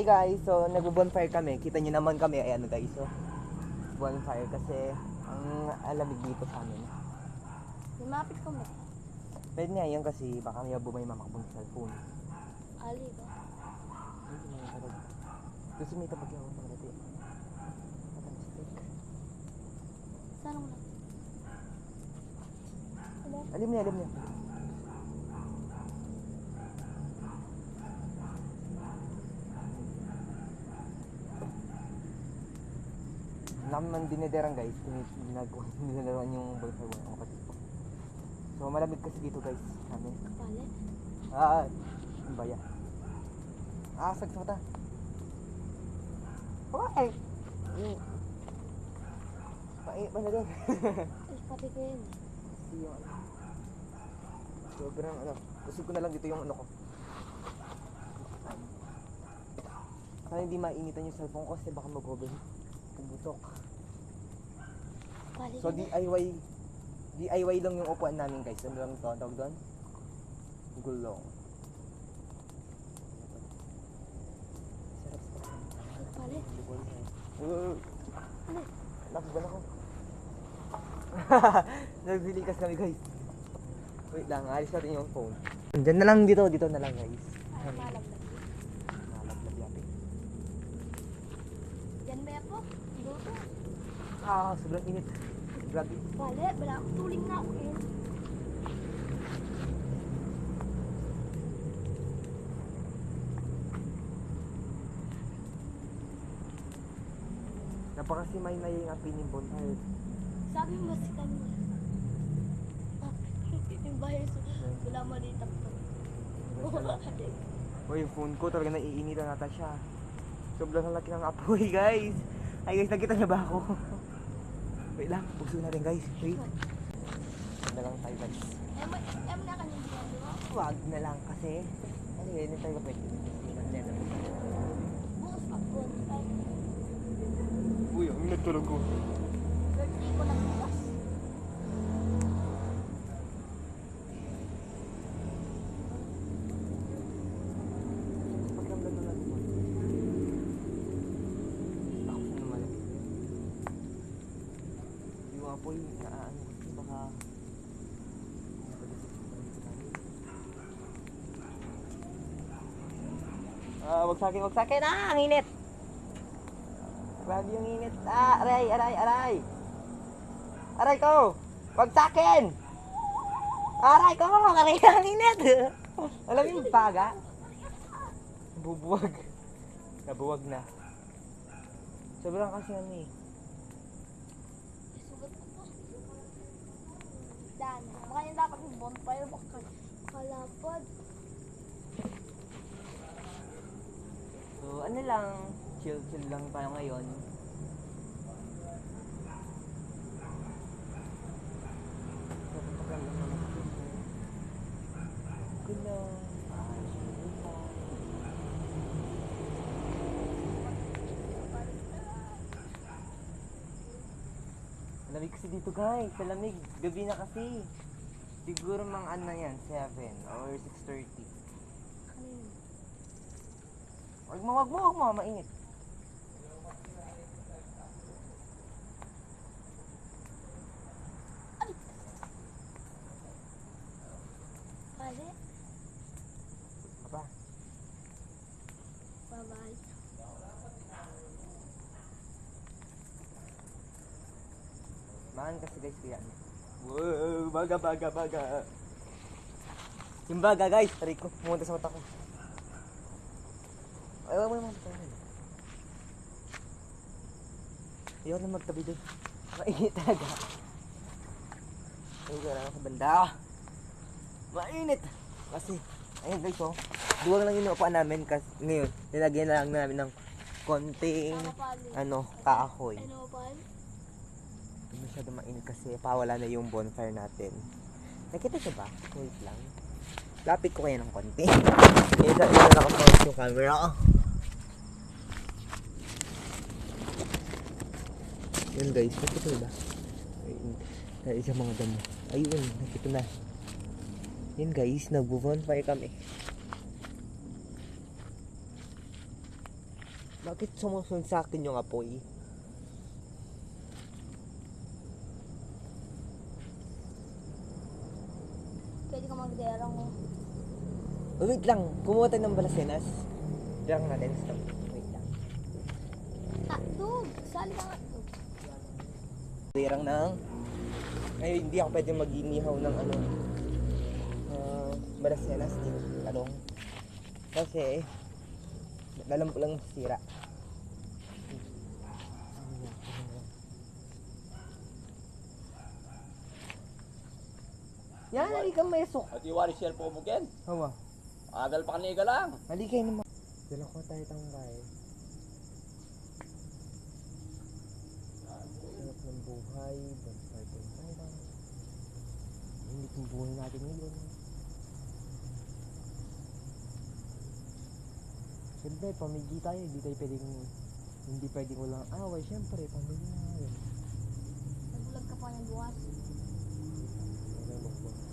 Hi guys, so nagbo-bonfire kami. Kita niyo naman kami, ayan guys. So bonfire kasi ang alamig dito sa amin. Lumapit ko ba? Pwede nga yan kasi baka may bumay mamakabong sa cellphone. Ali ba? Hindi mo yung tarag. Gusto may tabag yung mga natin. Matang stick. Saan ako na? Diba? Alim niya. Naman dinederang guys, dinalawan yung bonfire ng kapatid ko. So malamig kasi dito guys, namin. Kapalit? Ang baya. Asag sa mata. Okay. Pait ba na doon? Ay, pati ko yun. Kasi yung ano. Sobrang ano. Kusog ko na lang dito yung ano ko. Sana hindi mainitan yung cellphone ko kasi baka mag-overheat. Pumutok. Kapalit So DIY lang yung upuan namin guys. Ano lang ito? Tawag doon? Gulong. Kapalit? Nakabala ko. Nagbilikas kami guys. Wait lang, alis natin yung phone. Diyan na lang dito na lang guys. Ay, malaglag. Nalaglag yapin. Yan ba po? Dito. Sobrang init. Grabe. Kapalit? Wala akong tuling na ako eh. Napakasimay na yung apin yung bonfire. Sabi mo si kanya. Yung bahay sa wala malitak to. O yung phone ko talaga naiinitan nata siya. Sobrang laki ng apoy guys. Ay guys, nakita niyo ba ako? Wait lang, bukso natin guys. Wait. Na lang tayo guys. Em na kanya ginagawa. Wag na lang kasi. Ano yun, hindi tayo pwede. Bukas pa po. Uy, ang natulog ko. Birthday ko lang bukas. Pagramdam na natin mo. Ako sa naman. Yung apoy, naaano kasi baka wag sa akin, ang init! Grabe yung init. Aray! Aray ko! Wag sa akin! Aray ko! Aray ang init! Alam yung baga? Bubuwag. Nabuwag na. Sobrang kasi ano eh. Sugat ko po. Dan. Baka yung dapat yung bonfire. Baka kalapad. So ano lang, chill lang tayo ngayon. Lamig kasi dito guys, sa lamig, gabi na kasi. Siguro mga ano yan, 7 or 6:30. Kanina. Wag mo, mainit. Pare. Apa? Bye-bye. Maan kasi guys kaya ano. Wow, baga. Yung baga guys, tarik ko, pumunta sa mata ko. Ay, wag mo naman tayo. Ayaw na magtabi doon. Mainit talaga. Ay, wala sa banda. Mainit. Kasi, ayun guys oh. Duwag lang yung upuan namin kasi ngayon, nilagyan na lang namin ng konting, kahoy. Ano pa? Hindi masyado mainit kasi pawala na yung bonfire natin. Nakita siya ba? Wait lang. Lapit ko kayo ng konti. Isa na nakapost yung camera. Yun guys, nakita ba? Dahil sa mga damo. Ayun, nakita na. Yun guys, nagbo-bonfire kami. Bakit sumusunod sa akin yung apoy? Pwede ka magderang mo. Oh, wait lang, kumuha tayo ng balasenas. Diyan natin, stop. Wait lang. Dog! Sali ka nga, dog. Tirang ng... Ay, hindi ako pwede mag-inihaw ng ano... balasenas din. Talong. Kasi... Lalam ko lang sira. Yan, halika mesok. At iwari siya po mo ken. Hawa. Adal pa kaniga lang. Halika yun naman. Dala ko tayo tangkay. Sarap ng buhay. Bonsai lang. Hindi kong buhay natin ngayon. Siyempre, pamilya tayo. Hindi pwedeng walang away. Siyempre, pamilya na yun. Nagulag ka pa niyan bukas. Wala magbuhay.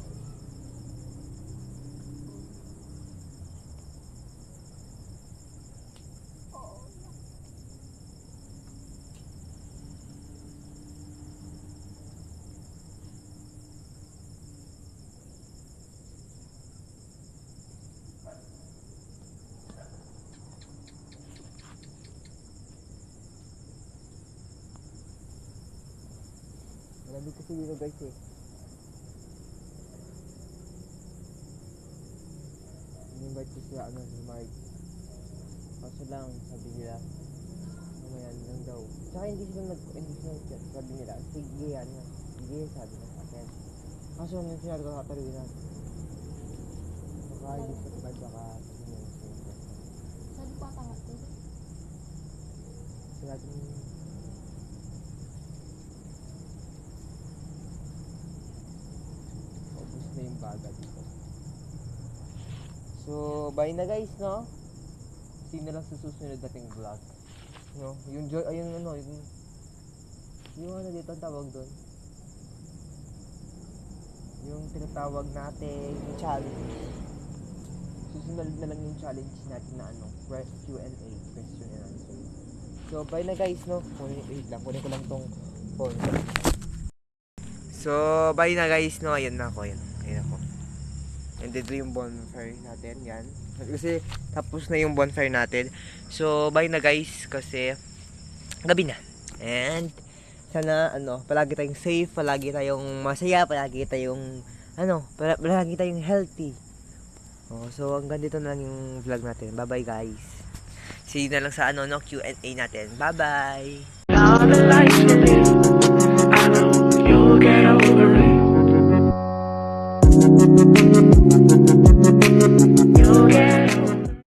Malamig kasi dito guys eh. In-invite ko siya si Mark. Kaso lang, sabi nila, mamaya lang daw. Tsaka hindi sila nag-chat. Sabi nila, sige sabi na sa akin. Kaso nung sinabi ko nakataruin na. Baka hindi sa pagkad, baka sabi nila sa Sali pa tangat, dog. Kasi natin ubus na yung baga dito. So, bye na guys, no? See na lang sa susunod nating vlog. No? Yung ano dito ang tawag doon? Yung tinatawag natin yung challenge. Susunod na lang yung challenge natin na Q&A, question and answer. So, bye na guys, no? Kunin ko lang tong phone. So, bye na guys, no? Ayun na ako, ayun ako. And dito yung bonfire natin, yan. Kasi tapos na yung bonfire natin. So, bye na guys, kasi gabi na. And sana palagi tayong safe, palagi tayong masaya, palagi tayong palagi tayong healthy. So hanggang dito na lang yung vlog natin. Bye-bye guys. See you na lang sa Q&A natin. Bye-bye. All the lights will leave. I know you'll get over it. You'll get